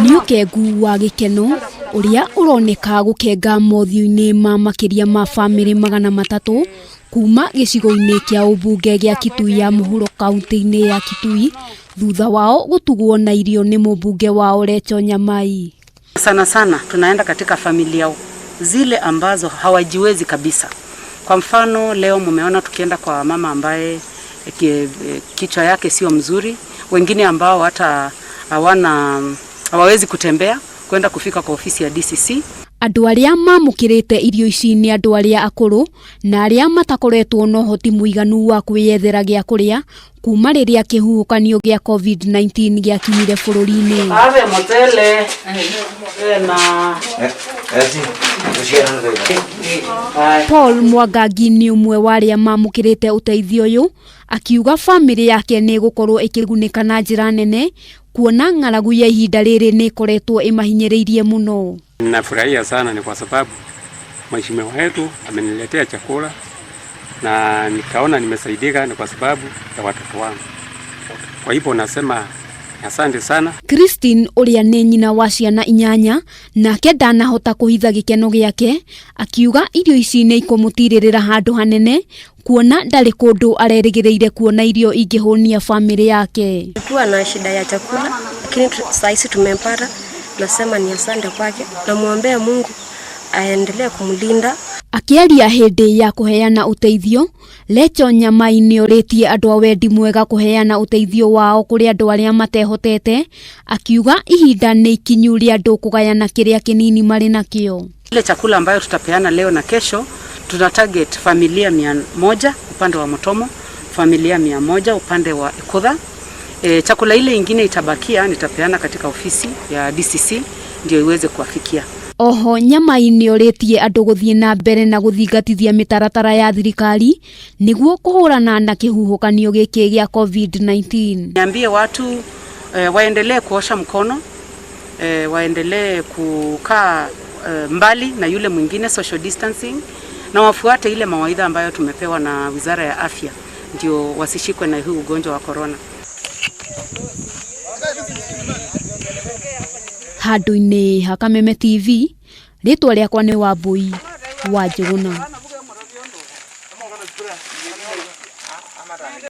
Niukegu wa gikeno uria uroneka gukenga mothiu-ini ma makiria ma family magana matatu kuma gicigo-ini kia umbunge gia Kitui ya muhuro kaunti-ini ya Kitui thutha wao gutugwo na irio ni mumbunge wao Rachael Nyamai. Sana sana tunaenda katika familia zile ambazo hawajiwezi kabisa. Kwa mfano leo mumeona tukienda kwa mama ambaye kichwa yake sio mzuri, wengine ambao hata hawawezi kutembea kwenda kufika kwa ofisi ya DCC. Andu aria mamukirite irio ici ni andu aria akuru na aria matakoretwo no hoti muiganu wa kwiyethera gia kuria kuma riria kihuhukanio gia COVID-19 gia kinyire bururi-ini. Ave motele na Paul Mwangangi ni umwe wa aria mamukirite uteithio uyu akiuga family yake ni gukorwo ikigunika na njira nene kuona ng'aragu ya ihinda riri ni koretwo imahinyiriirie muno. Ninafurahia sana ni kwa sababu mheshimiwa wetu ameniletea chakula na nikaona nimesaidika ni kwa sababu ya watoto wangu. Kwa hivyo nasema asante sana. Christine uria ni nyina wa ciana inyanya nake ndanahota kuhitha gikeno giake akiuga irio ici ni ikumutiririra handu hanene kuona ndari kundu arerigiriire kuona irio ingihunia family yake. Tulikuwa na shida ya chakula lakini sasa tumempata. Nasema ni asante kwake na muombe Mungu aendelee kumlinda. Akiaria hindi ya kuheana uteithio, Rachael Nyamai ni oritie andu a wendi mwega kuheana uteithio wao kuri andu aria matehotete, akiuga ihinda ni ikinyu ria andu kugayana kiria kinini mari nakio. Ile chakula ambayo tutapeana leo na kesho, tuna target familia 100 upande wa Motomo, familia 100 upande wa Ikudha. Chakula ile ingine itabakia nitapeana katika ofisi ya DCC ndio iweze kuwafikia. Oho Nyamai ni oritie andu guthie na mbere na guthingatithia mitaratara ya thirikari niguo kuhurana na kihuhukanio giki gia COVID-19. Niambie watu waendelee kuosha mkono, waendelee kukaa mbali na yule mwingine, social distancing, na wafuate ile mawaidha ambayo tumepewa na Wizara ya Afya ndio wasishikwe na huu ugonjwa wa corona. Handu-ini ha Kameme TV ritwa riakwa ni Wambui wa Njuguna.